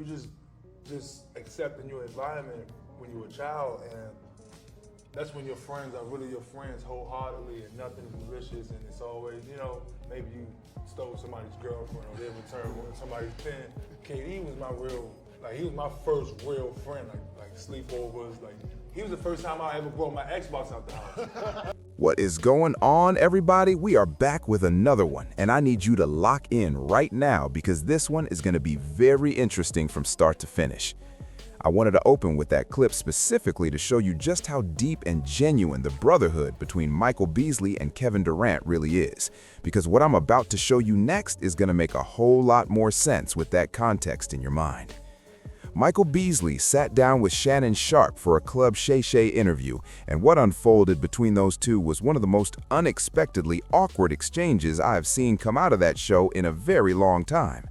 you just accepting your environment when you're a child, and that's when your friends are really your friends wholeheartedly, and nothing is malicious, and it's always, you know, maybe you stole somebody's girlfriend or they returned somebody's pen. KD was my real, like he was my first real friend, like sleepovers, like he was the first time I ever brought my Xbox out the house. What is going on, everybody? We are back with another one, and I need you to lock in right now because this one is going to be very interesting from start to finish. I wanted to open with that clip specifically to show you just how deep and genuine the brotherhood between Michael Beasley and Kevin Durant really is, because what I'm about to show you next is going to make a whole lot more sense with that context in your mind. Michael Beasley sat down with Shannon Sharpe for a Club Shay Shay interview, and what unfolded between those two was one of the most unexpectedly awkward exchanges I have seen come out of that show in a very long time.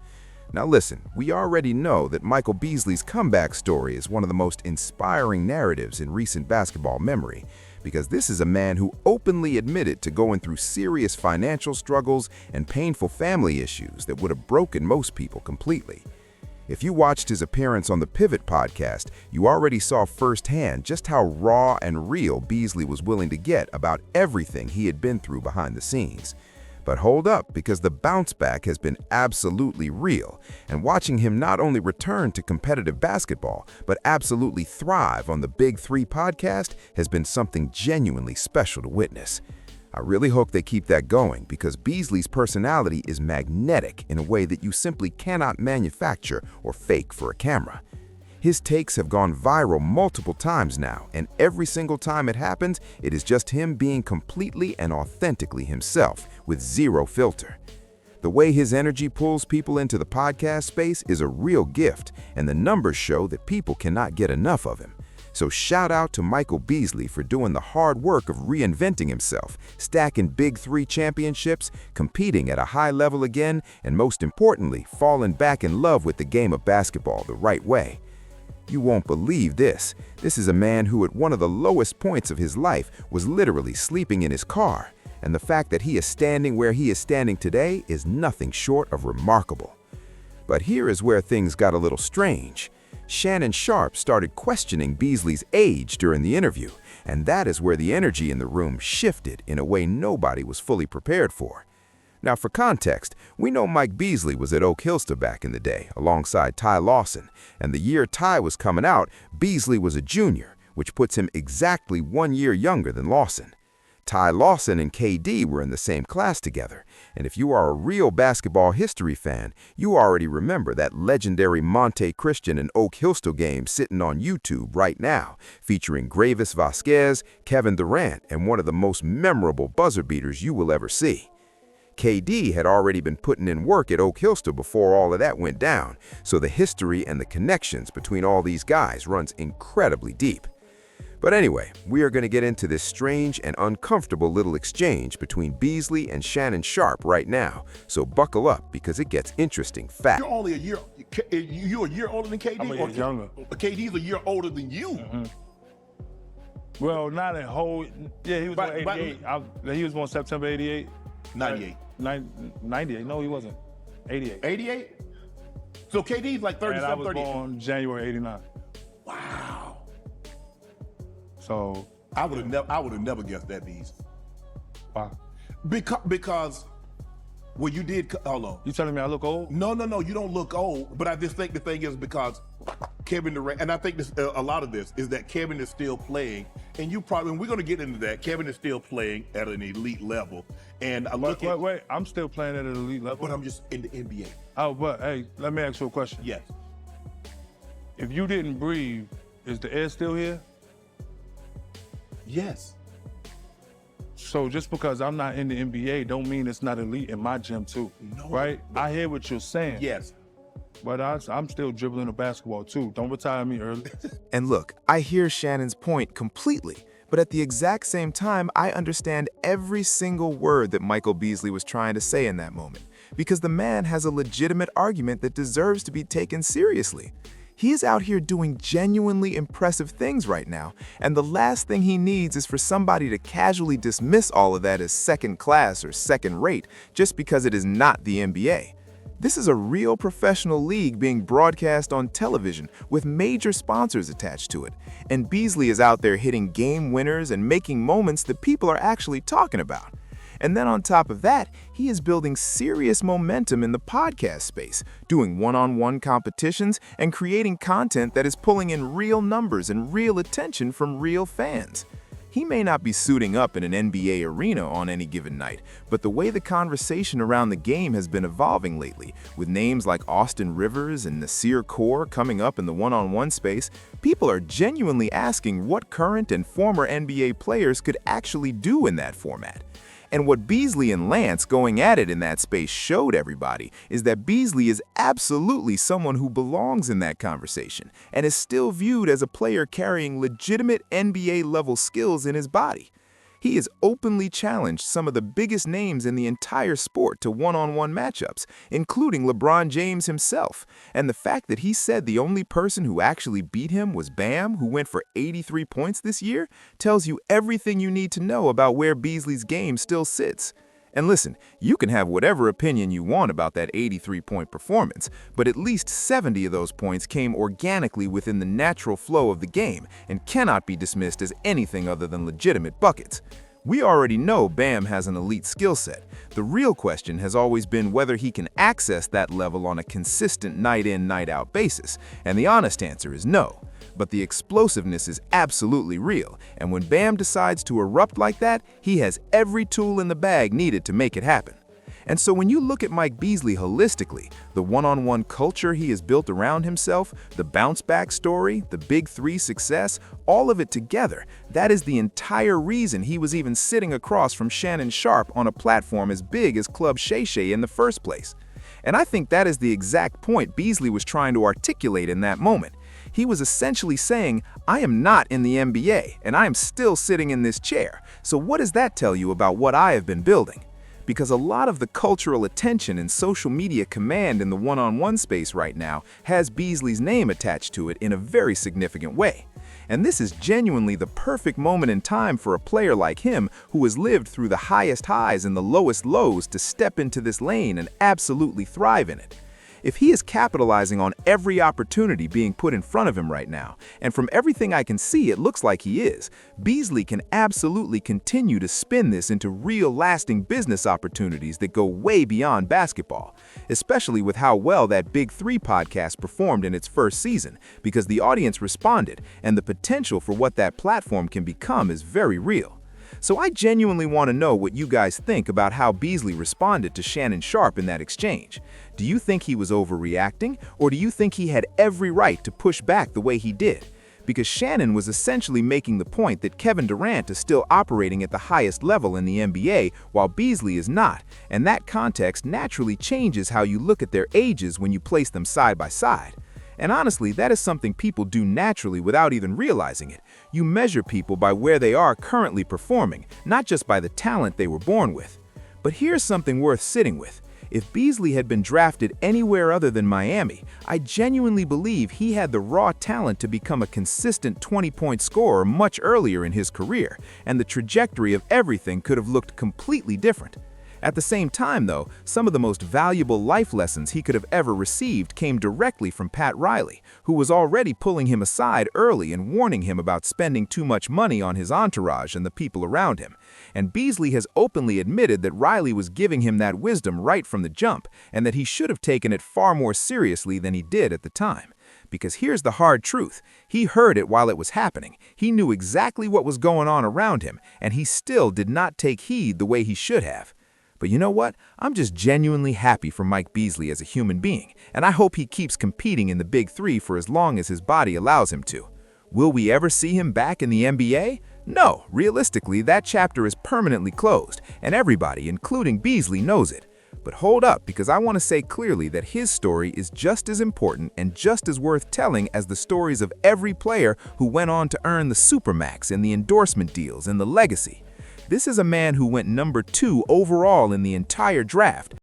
Now listen, we already know that Michael Beasley's comeback story is one of the most inspiring narratives in recent basketball memory, because this is a man who openly admitted to going through serious financial struggles and painful family issues that would have broken most people completely. If you watched his appearance on the Pivot podcast, you already saw firsthand just how raw and real Beasley was willing to get about everything he had been through behind the scenes. But hold up, because the bounce back has been absolutely real, and watching him not only return to competitive basketball, but absolutely thrive on the Big Three podcast has been something genuinely special to witness. I really hope they keep that going, because Beasley's personality is magnetic in a way that you simply cannot manufacture or fake for a camera. His takes have gone viral multiple times now, and every single time it happens, it is just him being completely and authentically himself, with zero filter. The way his energy pulls people into the podcast space is a real gift, and the numbers show that people cannot get enough of him. So shout out to Michael Beasley for doing the hard work of reinventing himself, stacking Big Three championships, competing at a high level again, and most importantly, falling back in love with the game of basketball the right way. You won't believe this. This is a man who at one of the lowest points of his life was literally sleeping in his car, and the fact that he is standing where he is standing today is nothing short of remarkable. But here is where things got a little strange. Shannon Sharpe started questioning Beasley's age during the interview, and that is where the energy in the room shifted in a way nobody was fully prepared for. Now, for context, we know Mike Beasley was at Oak Hillster back in the day, alongside Ty Lawson, and the year Ty was coming out, Beasley was a junior, which puts him exactly 1 year younger than Lawson. Ty Lawson and KD were in the same class together, and if you are a real basketball history fan, you already remember that legendary Monte Christian and Oak Hillster game sitting on YouTube right now, featuring Gravis Vasquez, Kevin Durant, and one of the most memorable buzzer beaters you will ever see. KD had already been putting in work at Oak Hillster before all of that went down, so the history and the connections between all these guys runs incredibly deep. But anyway, we are going to get into this strange and uncomfortable little exchange between Beasley and Shannon Sharpe right now, so buckle up because it gets interesting fast. You're only a year, you're a year older than KD? I'm a year younger. KD's a year older than you. Mm-hmm. Well, not a whole, yeah, he was born 88. He was born September 88. 98. 98, no he wasn't. 88. 88? So KD's like 37, and I was 38. born January 89. Wow. So I would have never guessed that, Bees. Wow. Because well, you did. Hold on. You telling me I look old? No, you don't look old. But I just think the thing is because Kevin Durant, and I think this, a lot of this is that Kevin is still playing, and you probably, and we're going to get into that. Kevin is still playing at an elite level, and I look at. Wait, I'm still playing at an elite level. But I'm just in the NBA. Oh, but hey, let me ask you a question. Yes. If you didn't breathe, is the air still here? Yes. So just because I'm not in the NBA don't mean it's not elite in my gym too, right? I hear what you're saying. Yes. But I'm still dribbling a basketball too. Don't retire me early. And look, I hear Shannon's point completely, but at the exact same time, I understand every single word that Michael Beasley was trying to say in that moment, because the man has a legitimate argument that deserves to be taken seriously. He is out here doing genuinely impressive things right now, and the last thing he needs is for somebody to casually dismiss all of that as second class or second rate just because it is not the NBA. This is a real professional league being broadcast on television with major sponsors attached to it. And Beasley is out there hitting game winners and making moments that people are actually talking about. And then on top of that, he is building serious momentum in the podcast space, doing one-on-one competitions and creating content that is pulling in real numbers and real attention from real fans. He may not be suiting up in an NBA arena on any given night, but the way the conversation around the game has been evolving lately, with names like Austin Rivers and Nasir Kaur coming up in the one-on-one space, people are genuinely asking what current and former NBA players could actually do in that format. And what Beasley and Lance going at it in that space showed everybody is that Beasley is absolutely someone who belongs in that conversation and is still viewed as a player carrying legitimate NBA-level skills in his body. He has openly challenged some of the biggest names in the entire sport to one-on-one matchups, including LeBron James himself. And the fact that he said the only person who actually beat him was Bam, who went for 83 points this year, tells you everything you need to know about where Beasley's game still sits. And listen, you can have whatever opinion you want about that 83-point performance, but at least 70 of those points came organically within the natural flow of the game and cannot be dismissed as anything other than legitimate buckets. We already know Bam has an elite skill set. The real question has always been whether he can access that level on a consistent night-in, night-out basis, and the honest answer is no. But the explosiveness is absolutely real, and when Bam decides to erupt like that, he has every tool in the bag needed to make it happen. And so when you look at Mike Beasley holistically, the one-on-one culture he has built around himself, the bounce-back story, the Big Three success, all of it together, that is the entire reason he was even sitting across from Shannon Sharpe on a platform as big as Club Shay Shay in the first place. And I think that is the exact point Beasley was trying to articulate in that moment. He was essentially saying, I am not in the NBA, and I am still sitting in this chair. So what does that tell you about what I have been building? Because a lot of the cultural attention and social media command in the one-on-one space right now has Beasley's name attached to it in a very significant way. And this is genuinely the perfect moment in time for a player like him who has lived through the highest highs and the lowest lows to step into this lane and absolutely thrive in it. If he is capitalizing on every opportunity being put in front of him right now, and from everything I can see it looks like he is, Beasley can absolutely continue to spin this into real lasting business opportunities that go way beyond basketball, especially with how well that Big Three podcast performed in its first season, because the audience responded, and the potential for what that platform can become is very real. So I genuinely want to know what you guys think about how Beasley responded to Shannon Sharpe in that exchange. Do you think he was overreacting, or do you think he had every right to push back the way he did? Because Shannon was essentially making the point that Kevin Durant is still operating at the highest level in the NBA while Beasley is not, and that context naturally changes how you look at their ages when you place them side by side. And honestly, that is something people do naturally without even realizing it. You measure people by where they are currently performing, not just by the talent they were born with. But here's something worth sitting with. If Beasley had been drafted anywhere other than Miami, I genuinely believe he had the raw talent to become a consistent 20-point scorer much earlier in his career, and the trajectory of everything could have looked completely different. At the same time, though, some of the most valuable life lessons he could have ever received came directly from Pat Riley, who was already pulling him aside early and warning him about spending too much money on his entourage and the people around him. And Beasley has openly admitted that Riley was giving him that wisdom right from the jump, and that he should have taken it far more seriously than he did at the time. Because here's the hard truth. He heard it while it was happening. He knew exactly what was going on around him, and he still did not take heed the way he should have. But you know what? I'm just genuinely happy for Mike Beasley as a human being, and I hope he keeps competing in the Big Three for as long as his body allows him to. Will we ever see him back in the NBA? No, realistically, that chapter is permanently closed, and everybody, including Beasley, knows it. But hold up, because I want to say clearly that his story is just as important and just as worth telling as the stories of every player who went on to earn the Supermax and the endorsement deals and the legacy. This is a man who went number 2 overall in the entire draft,